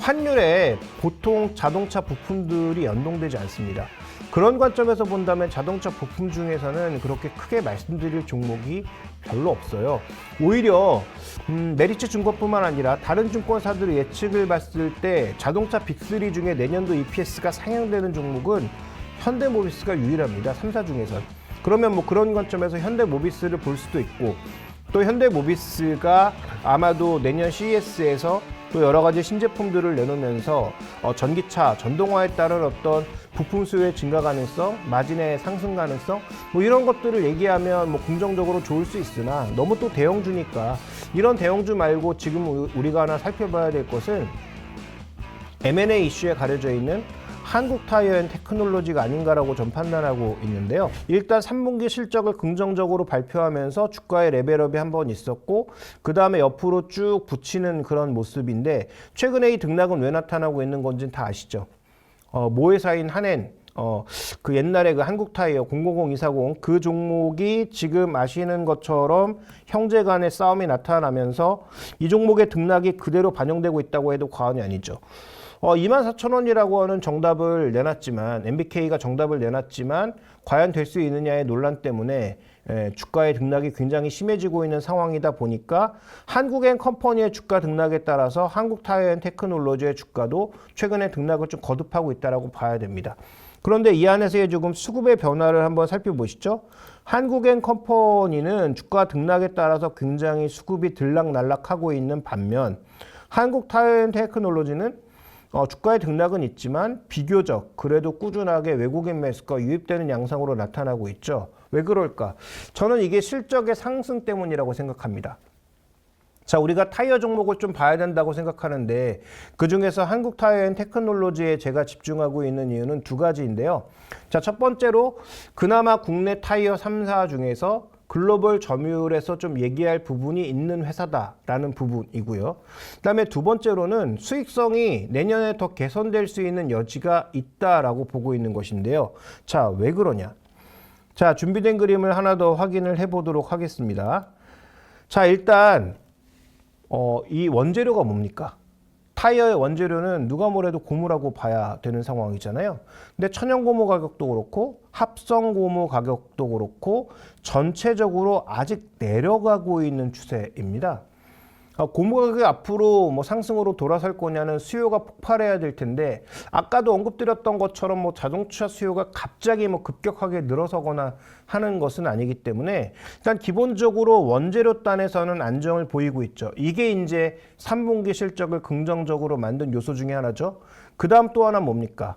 환율에 보통 자동차 부품들이 연동되지 않습니다. 그런 관점에서 본다면 자동차 부품 중에서는 그렇게 크게 말씀드릴 종목이 별로 없어요. 오히려 메리츠 증권뿐만 아니라 다른 증권사들의 예측을 봤을 때 자동차 빅3 중에 내년도 EPS가 상향되는 종목은 현대모비스가 유일합니다. 3사 중에선. 그러면 뭐 그런 관점에서 현대모비스를 볼 수도 있고, 또 현대모비스가 아마도 내년 CES에서 또 여러 가지 신제품들을 내놓으면서 전기차, 전동화에 따른 어떤 부품 수요의 증가 가능성, 마진의 상승 가능성, 뭐 이런 것들을 얘기하면 뭐 긍정적으로 좋을 수 있으나 너무 또 대형주니까 이런 대형주 말고 지금 우리가 하나 살펴봐야 될 것은 M&A 이슈에 가려져 있는 한국타이어앤테크놀로지가 아닌가라고 전 판단하고 있는데요. 일단 3분기 실적을 긍정적으로 발표하면서 주가의 레벨업이 한번 있었고, 그 다음에 옆으로 쭉 붙이는 그런 모습인데, 최근에 이 등락은 왜 나타나고 있는 건지는 다 아시죠? 모회사인 한엔, 그 옛날에 그 한국타이어 000240 그 종목이 지금 아시는 것처럼 형제 간의 싸움이 나타나면서 이 종목의 등락이 그대로 반영되고 있다고 해도 과언이 아니죠. 24,000원이라고 하는 정답을 내놨지만, MBK가 정답을 내놨지만 과연 될 수 있느냐의 논란 때문에 주가의 등락이 굉장히 심해지고 있는 상황이다 보니까 한국앤컴퍼니의 주가 등락에 따라서 한국타이어앤테크놀로지의 주가도 최근에 등락을 좀 거듭하고 있다고 봐야 됩니다. 그런데 이 안에서의 조금 수급의 변화를 한번 살펴보시죠. 한국앤컴퍼니는 주가 등락에 따라서 굉장히 수급이 들락날락하고 있는 반면, 한국타이어앤테크놀로지는 주가의 등락은 있지만 비교적 그래도 꾸준하게 외국인 매수가 유입되는 양상으로 나타나고 있죠. 왜 그럴까? 저는 이게 실적의 상승 때문이라고 생각합니다. 자, 우리가 타이어 종목을 좀 봐야 된다고 생각하는데, 그중에서 한국타이어앤테크놀로지에 제가 집중하고 있는 이유는 두 가지인데요. 자, 첫 번째로 그나마 국내 타이어 3사 중에서 글로벌 점유율에서 좀 얘기할 부분이 있는 회사다라는 부분이고요. 그다음에 두 번째로는 수익성이 내년에 더 개선될 수 있는 여지가 있다라고 보고 있는 것인데요. 자, 왜 그러냐? 자, 준비된 그림을 하나 더 확인을 해보도록 하겠습니다. 자, 일단 이 원재료가 뭡니까? 타이어의 원재료는 누가 뭐래도 고무라고 봐야 되는 상황이잖아요. 근데 천연 고무 가격도 그렇고 합성 고무 가격도 그렇고 전체적으로 아직 내려가고 있는 추세입니다. 고무 가격이 앞으로 뭐 상승으로 돌아설 거냐는 수요가 폭발해야 될 텐데, 아까도 언급드렸던 것처럼 뭐 자동차 수요가 갑자기 뭐 급격하게 늘어서거나 하는 것은 아니기 때문에 일단 기본적으로 원재료 단에서는 안정을 보이고 있죠. 이게 이제 3분기 실적을 긍정적으로 만든 요소 중에 하나죠. 그 다음 또 하나 뭡니까?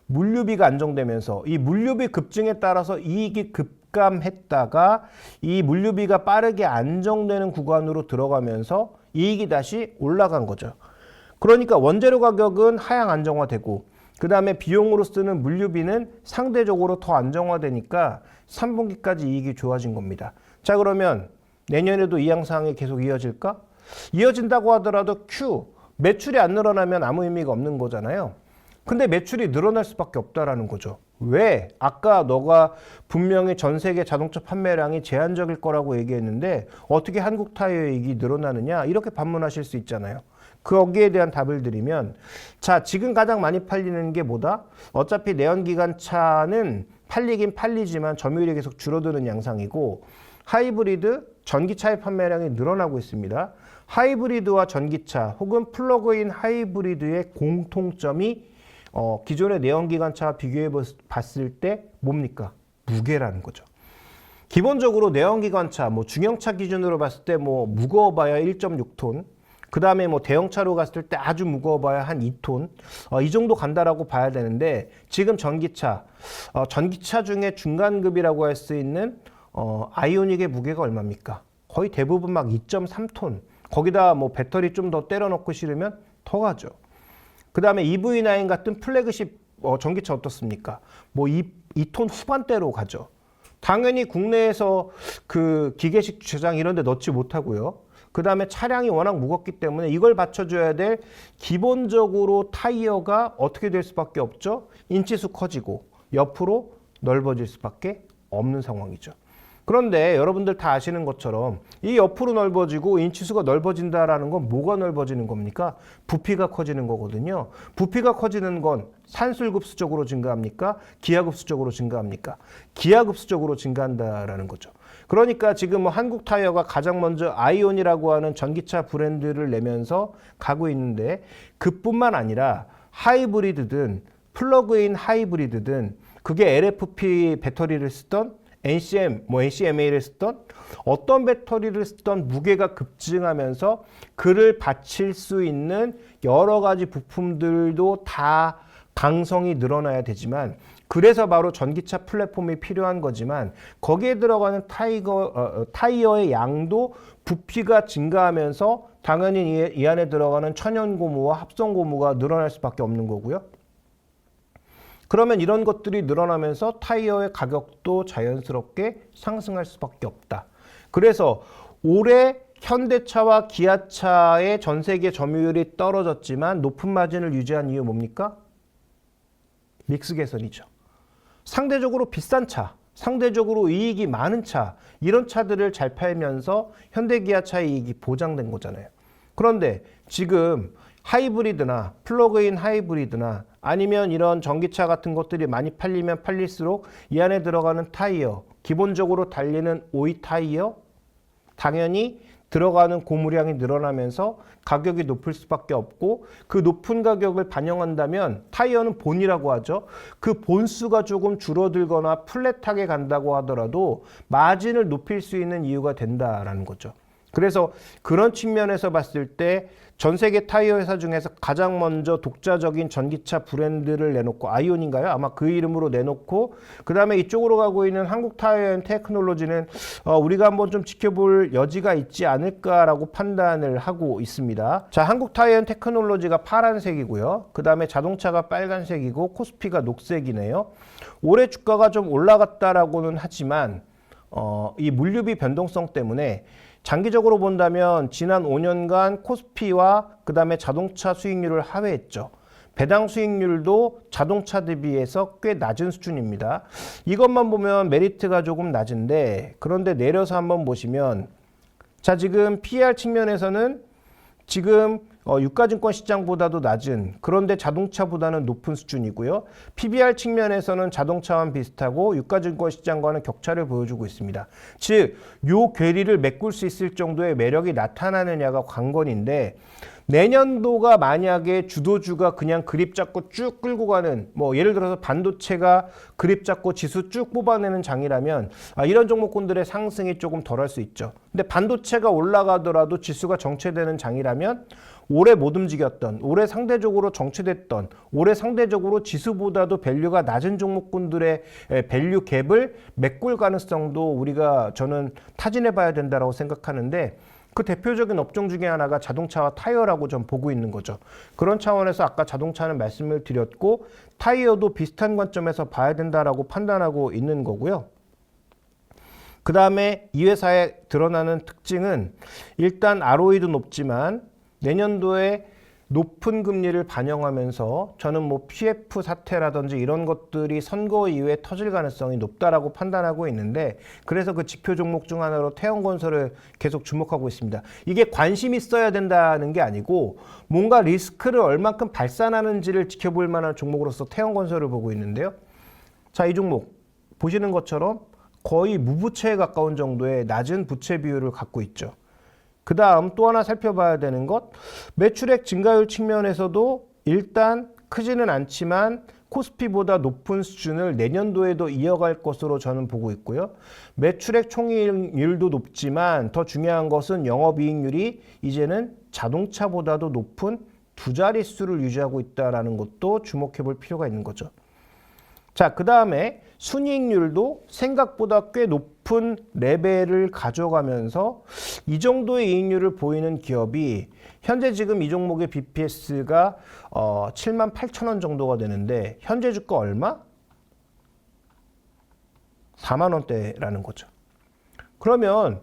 물류비가 안정되면서 이 물류비 급증에 따라서 이익이 급감했다가 이 물류비가 빠르게 안정되는 구간으로 들어가면서 이익이 다시 올라간 거죠. 그러니까 원재료 가격은 하향 안정화되고, 그 다음에 비용으로 쓰는 물류비는 상대적으로 더 안정화되니까 3분기까지 이익이 좋아진 겁니다. 자, 그러면 내년에도 이 양상이 계속 이어질까? 이어진다고 하더라도 매출이 안 늘어나면 아무 의미가 없는 거잖아요. 근데 매출이 늘어날 수밖에 없다라는 거죠. 왜? 아까 너가 분명히 전 세계 자동차 판매량이 제한적일 거라고 얘기했는데 어떻게 한국타이어 이익이 늘어나느냐? 이렇게 반문하실 수 있잖아요. 거기에 대한 답을 드리면, 자, 지금 가장 많이 팔리는 게 뭐다? 어차피 내연기관차는 팔리긴 팔리지만 점유율이 계속 줄어드는 양상이고, 하이브리드, 전기차의 판매량이 늘어나고 있습니다. 하이브리드와 전기차 혹은 플러그인 하이브리드의 공통점이 기존의 내연기관차와 비교해 봤을 때 뭡니까? 무게라는 거죠. 기본적으로 내연기관차, 뭐 중형차 기준으로 봤을 때 뭐 무거워봐야 1.6톤, 그 다음에 뭐 대형차로 갔을 때 아주 무거워봐야 한 2톤, 이 정도 간다라고 봐야 되는데, 지금 전기차 중에 중간급이라고 할 수 있는 아이오닉의 무게가 얼마입니까? 거의 대부분 막 2.3톤. 거기다 뭐 배터리 좀 더 때려 넣고 실으면 더 가죠. 그 다음에 EV9 같은 플래그십 전기차 어떻습니까? 뭐 2톤 후반대로 가죠. 당연히 국내에서 그 기계식 주차장 이런 데 넣지 못하고요. 그 다음에 차량이 워낙 무겁기 때문에 이걸 받쳐줘야 될 기본적으로 타이어가 어떻게 될 수밖에 없죠? 인치수 커지고 옆으로 넓어질 수밖에 없는 상황이죠. 그런데 여러분들 다 아시는 것처럼 이 옆으로 넓어지고 인치수가 넓어진다라는 건 뭐가 넓어지는 겁니까? 부피가 커지는 거거든요. 부피가 커지는 건 산술급수적으로 증가합니까? 기하급수적으로 증가합니까? 기하급수적으로 증가한다라는 거죠. 그러니까 지금 뭐 한국타이어가 가장 먼저 아이온이라고 하는 전기차 브랜드를 내면서 가고 있는데 그뿐만 아니라 하이브리드든 플러그인 하이브리드든 그게 LFP 배터리를 쓰던 NCM, NCMA를 쓰던 어떤 배터리를 쓰던 무게가 급증하면서 그를 받칠 수 있는 여러 가지 부품들도 다 강성이 늘어나야 되지만 그래서 바로 전기차 플랫폼이 필요한 거지만 거기에 들어가는 타이어의 양도 부피가 증가하면서 당연히 이 안에 들어가는 천연고무와 합성고무가 늘어날 수밖에 없는 거고요. 그러면 이런 것들이 늘어나면서 타이어의 가격도 자연스럽게 상승할 수밖에 없다. 그래서 올해 현대차와 기아차의 전 세계 점유율이 떨어졌지만 높은 마진을 유지한 이유 뭡니까? 믹스 개선이죠. 상대적으로 비싼 차, 상대적으로 이익이 많은 차, 이런 차들을 잘 팔면서 현대기아차의 이익이 보장된 거잖아요. 그런데 지금 하이브리드나 플러그인 하이브리드나 아니면 이런 전기차 같은 것들이 많이 팔리면 팔릴수록 이 안에 들어가는 타이어, 기본적으로 달리는 오이 타이어, 당연히 들어가는 고무량이 늘어나면서 가격이 높을 수밖에 없고 그 높은 가격을 반영한다면 타이어는 본이라고 하죠. 그 본수가 조금 줄어들거나 플랫하게 간다고 하더라도 마진을 높일 수 있는 이유가 된다라는 거죠. 그래서 그런 측면에서 봤을 때 전 세계 타이어 회사 중에서 가장 먼저 독자적인 전기차 브랜드를 내놓고 아이온인가요? 아마 그 이름으로 내놓고 그 다음에 이쪽으로 가고 있는 한국 타이어 앤 테크놀로지는 우리가 한번 좀 지켜볼 여지가 있지 않을까라고 판단을 하고 있습니다. 자, 한국 타이어 앤 테크놀로지가 파란색이고요. 그 다음에 자동차가 빨간색이고 코스피가 녹색이네요. 올해 주가가 좀 올라갔다라고는 하지만 이 물류비 변동성 때문에 장기적으로 본다면 지난 5년간 코스피와 그 다음에 자동차 수익률을 하회했죠. 배당 수익률도 자동차 대비해서 꽤 낮은 수준입니다. 이것만 보면 메리트가 조금 낮은데 그런데 내려서 한번 보시면 자, 지금 PER 측면에서는 지금 유가증권 시장보다도 낮은 그런데 자동차보다는 높은 수준이고요. PBR 측면에서는 자동차와 비슷하고 유가증권 시장과는 격차를 보여주고 있습니다. 즉, 요 괴리를 메꿀 수 있을 정도의 매력이 나타나느냐가 관건인데 내년도가 만약에 주도주가 그냥 그립 잡고 쭉 끌고 가는 뭐 예를 들어서 반도체가 그립 잡고 지수 쭉 뽑아내는 장이라면 이런 종목군들의 상승이 조금 덜할 수 있죠. 근데 반도체가 올라가더라도 지수가 정체되는 장이라면 올해 못 움직였던, 올해 상대적으로 정체됐던, 올해 상대적으로 지수보다도 밸류가 낮은 종목군들의 밸류 갭을 메꿀 가능성도 우리가 저는 타진해 봐야 된다고 생각하는데 그 대표적인 업종 중에 하나가 자동차와 타이어라고 좀 보고 있는 거죠. 그런 차원에서 아까 자동차는 말씀을 드렸고 타이어도 비슷한 관점에서 봐야 된다라고 판단하고 있는 거고요. 그 다음에 이 회사에 드러나는 특징은 일단 ROE도 높지만 내년도에 높은 금리를 반영하면서 저는 뭐 PF 사태라든지 이런 것들이 선거 이후에 터질 가능성이 높다라고 판단하고 있는데 그래서 그 지표 종목 중 하나로 태형건설을 계속 주목하고 있습니다. 이게 관심 있어야 된다는 게 아니고 뭔가 리스크를 얼만큼 발산하는지를 지켜볼 만한 종목으로서 태형건설을 보고 있는데요. 자, 이 종목 보시는 것처럼 거의 무부채에 가까운 정도의 낮은 부채 비율을 갖고 있죠. 그 다음 또 하나 살펴봐야 되는 것, 매출액 증가율 측면에서도 일단 크지는 않지만 코스피보다 높은 수준을 내년도에도 이어갈 것으로 저는 보고 있고요. 매출액 총이익률도 높지만 더 중요한 것은 영업이익률이 이제는 자동차보다도 높은 두 자릿수를 유지하고 있다는 것도 주목해 볼 필요가 있는 거죠. 자, 그 다음에 순이익률도 생각보다 꽤 높은 레벨을 가져가면서 이 정도의 이익률을 보이는 기업이 현재 지금 이 종목의 BPS가 78,000원 정도가 되는데 현재 주가 얼마? 40,000원대라는 거죠. 그러면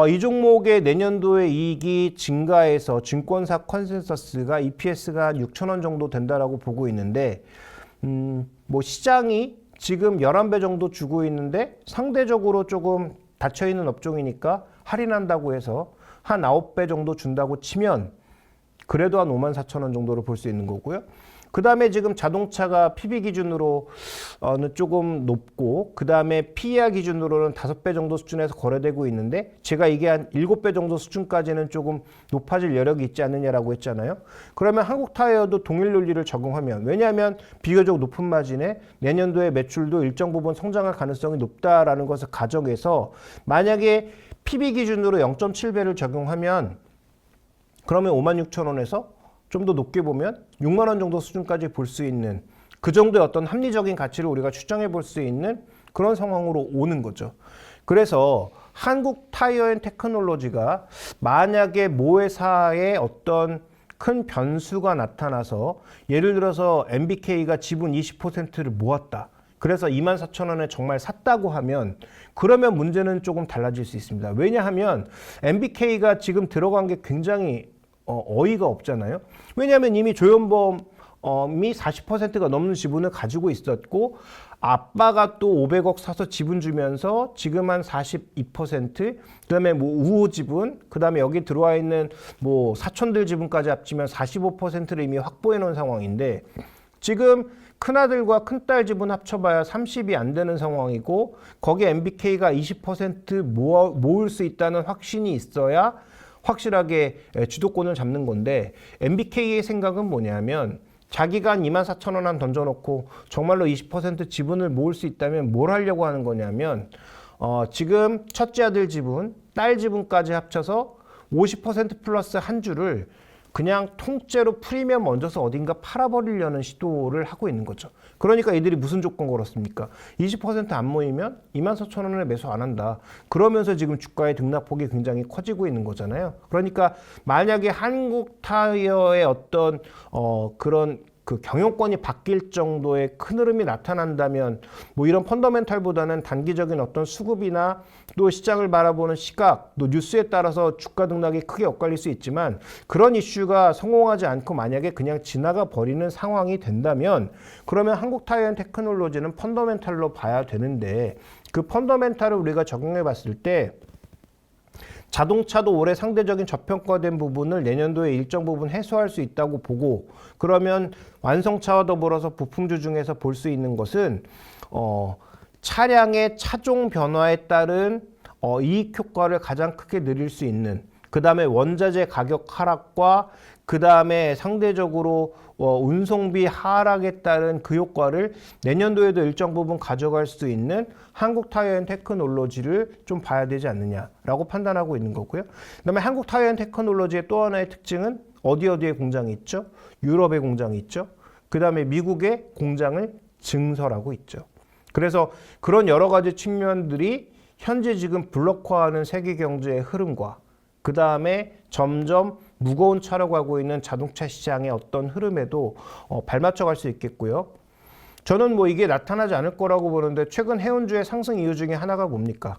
이 종목의 내년도의 이익이 증가해서 증권사 컨센서스가 EPS가 한 6,000원 정도 된다라고 보고 있는데 뭐 시장이 지금 11배 정도 주고 있는데 상대적으로 조금 닫혀있는 업종이니까 할인한다고 해서 한 9배 정도 준다고 치면 그래도 한 54,000원 정도로 볼 수 있는 거고요. 그 다음에 지금 자동차가 PB 기준으로 조금 높고, 그 다음에 PER 기준으로는 5배 정도 수준에서 거래되고 있는데, 제가 이게 한 7배 정도 수준까지는 조금 높아질 여력이 있지 않느냐라고 했잖아요. 그러면 한국타이어도 동일 논리를 적용하면, 왜냐하면 비교적 높은 마진에 내년도에 매출도 일정 부분 성장할 가능성이 높다라는 것을 가정해서 만약에 PB 기준으로 0.7배를 적용하면 그러면 56,000원에서 좀 더 높게 보면 6만 원 정도 수준까지 볼 수 있는, 그 정도의 어떤 합리적인 가치를 우리가 추정해 볼 수 있는 그런 상황으로 오는 거죠. 그래서 한국타이어앤테크놀로지가 만약에 모 회사의 어떤 큰 변수가 나타나서, 예를 들어서 MBK가 지분 20%를 모았다, 그래서 24,000원에 정말 샀다고 하면, 그러면 문제는 조금 달라질 수 있습니다. 왜냐하면 MBK가 지금 들어간 게 굉장히 어이가 없잖아요. 왜냐하면 이미 조현범이 40%가 넘는 지분을 가지고 있었고, 아빠가 또 500억 사서 지분 주면서 지금 한 42%, 그다음에 뭐 우호 지분, 그다음에 여기 들어와 있는 뭐 사촌들 지분까지 합치면 45%를 이미 확보해 놓은 상황인데, 지금 큰아들과 큰딸 지분 합쳐봐야 30이 안 되는 상황이고, 거기에 MBK가 20% 모을 수 있다는 확신이 있어야 확실하게 주도권을 잡는 건데, MBK의 생각은 뭐냐면 자기가 한 24,000원 한 던져놓고 정말로 20% 지분을 모을 수 있다면 뭘 하려고 하는 거냐면, 지금 첫째 아들 지분, 딸 지분까지 합쳐서 50% 플러스 한 주를 그냥 통째로 프리미엄 얹어서 어딘가 팔아버리려는 시도를 하고 있는 거죠. 그러니까 이들이 무슨 조건 걸었습니까? 20% 안 모이면 24,000원에 매수 안 한다. 그러면서 지금 주가의 등락폭이 굉장히 커지고 있는 거잖아요. 그러니까 만약에 한국타이어의 어떤 그런 그 경영권이 바뀔 정도의 큰 흐름이 나타난다면, 뭐 이런 펀더멘탈보다는 단기적인 어떤 수급이나 또 시장을 바라보는 시각, 또 뉴스에 따라서 주가 등락이 크게 엇갈릴 수 있지만, 그런 이슈가 성공하지 않고 만약에 그냥 지나가 버리는 상황이 된다면, 그러면 한국타이어앤테크놀로지는 펀더멘탈로 봐야 되는데, 그 펀더멘탈을 우리가 적용해 봤을 때 자동차도 올해 상대적인 저평가된 부분을 내년도에 일정 부분 해소할 수 있다고 보고, 그러면 완성차와 더불어서 부품주 중에서 볼 수 있는 것은 차량의 차종 변화에 따른 이익 효과를 가장 크게 누릴 수 있는, 그 다음에 원자재 가격 하락과 그 다음에 상대적으로 운송비 하락에 따른 그 효과를 내년도에도 일정 부분 가져갈 수 있는 한국타이어앤테크놀로지를 좀 봐야 되지 않느냐라고 판단하고 있는 거고요. 그 다음에 한국타이어앤테크놀로지의 또 하나의 특징은 어디에 공장이 있죠? 유럽에 공장이 있죠. 그 다음에 미국에 공장을 증설하고 있죠. 그래서 그런 여러 가지 측면들이 현재 지금 블록화하는 세계 경제의 흐름과, 그 다음에 점점 무거운 차로 가고 있는 자동차 시장의 어떤 흐름에도 발맞춰 갈 수 있겠고요. 저는 뭐 이게 나타나지 않을 거라고 보는데, 최근 해운주의 상승 이유 중에 하나가 뭡니까?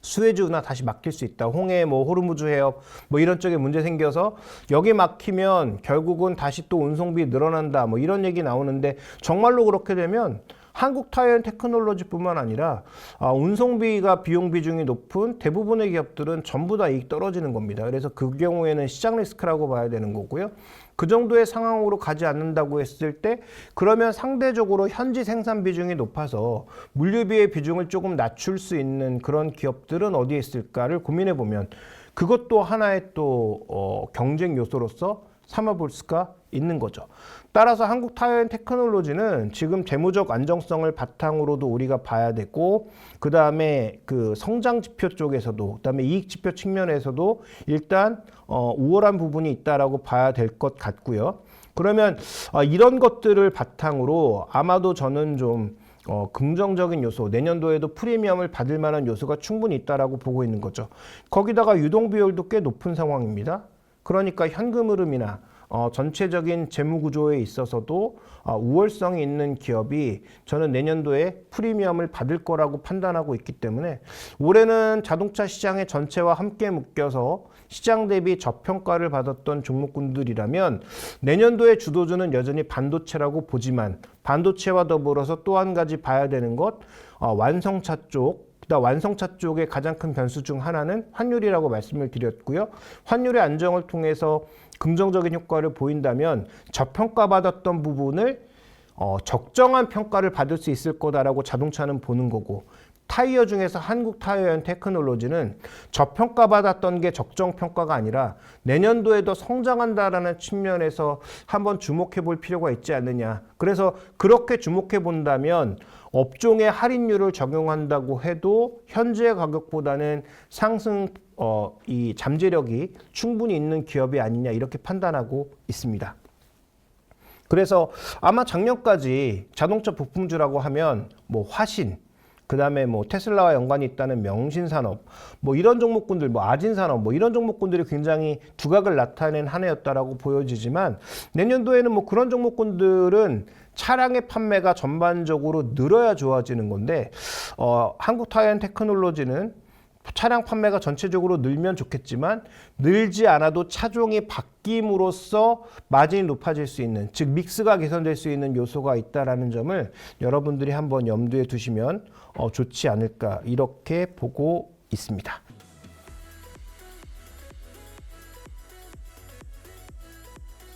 수에즈운하 다시 막힐 수 있다. 홍해, 뭐 호르무즈 해협, 뭐 이런 쪽에 문제 생겨서 여기 막히면 결국은 다시 또 운송비 늘어난다. 뭐 이런 얘기 나오는데, 정말로 그렇게 되면 한국타이어앤테크놀로지뿐만 아니라 운송비가 비용 비중이 높은 대부분의 기업들은 전부 다 이익 떨어지는 겁니다. 그래서 그 경우에는 시장 리스크라고 봐야 되는 거고요. 그 정도의 상황으로 가지 않는다고 했을 때, 그러면 상대적으로 현지 생산 비중이 높아서 물류비의 비중을 조금 낮출 수 있는 그런 기업들은 어디에 있을까를 고민해 보면, 그것도 하나의 또 경쟁 요소로서 삼아볼 수가 있는 거죠. 따라서 한국타이어앤테크놀로지는 지금 재무적 안정성을 바탕으로도 우리가 봐야 되고, 그 다음에 그 성장 지표 쪽에서도, 그 다음에 이익 지표 측면에서도 일단 우월한 부분이 있다라고 봐야 될 것 같고요. 그러면 이런 것들을 바탕으로 아마도 저는 좀 긍정적인 요소, 내년도에도 프리미엄을 받을 만한 요소가 충분히 있다라고 보고 있는 거죠. 거기다가 유동 비율도 꽤 높은 상황입니다. 그러니까 현금 흐름이나 전체적인 재무 구조에 있어서도 우월성이 있는 기업이 저는 내년도에 프리미엄을 받을 거라고 판단하고 있기 때문에, 올해는 자동차 시장의 전체와 함께 묶여서 시장 대비 저평가를 받았던 종목군들이라면 내년도의 주도주는 여전히 반도체라고 보지만, 반도체와 더불어서 또 한 가지 봐야 되는 것, 완성차 쪽, 그 그다음 완성차 쪽의 가장 큰 변수 중 하나는 환율이라고 말씀을 드렸고요. 환율의 안정을 통해서 긍정적인 효과를 보인다면 저평가받았던 부분을 적정한 평가를 받을 수 있을 거다라고 자동차는 보는 거고, 타이어 중에서 한국 타이어 테크놀로지는 저평가받았던 게 적정평가가 아니라 내년도에도 성장한다라는 측면에서 한번 주목해 볼 필요가 있지 않느냐. 그래서 그렇게 주목해 본다면 업종의 할인율을 적용한다고 해도 현재 가격보다는 상승 이 잠재력이 충분히 있는 기업이 아니냐, 이렇게 판단하고 있습니다. 그래서 아마 작년까지 자동차 부품주라고 하면 뭐 화신, 그 다음에 뭐 테슬라와 연관이 있다는 명신산업, 뭐 이런 종목군들, 뭐 아진산업, 뭐 이런 종목군들이 굉장히 두각을 나타낸 한 해였다라고 보여지지만, 내년도에는 뭐 그런 종목군들은 차량의 판매가 전반적으로 늘어야 좋아지는 건데, 한국 타이어 테크놀로지는 차량 판매가 전체적으로 늘면 좋겠지만 늘지 않아도 차종이 바뀜으로써 마진이 높아질 수 있는, 즉 믹스가 개선될 수 있는 요소가 있다라는 점을 여러분들이 한번 염두에 두시면 좋지 않을까, 이렇게 보고 있습니다.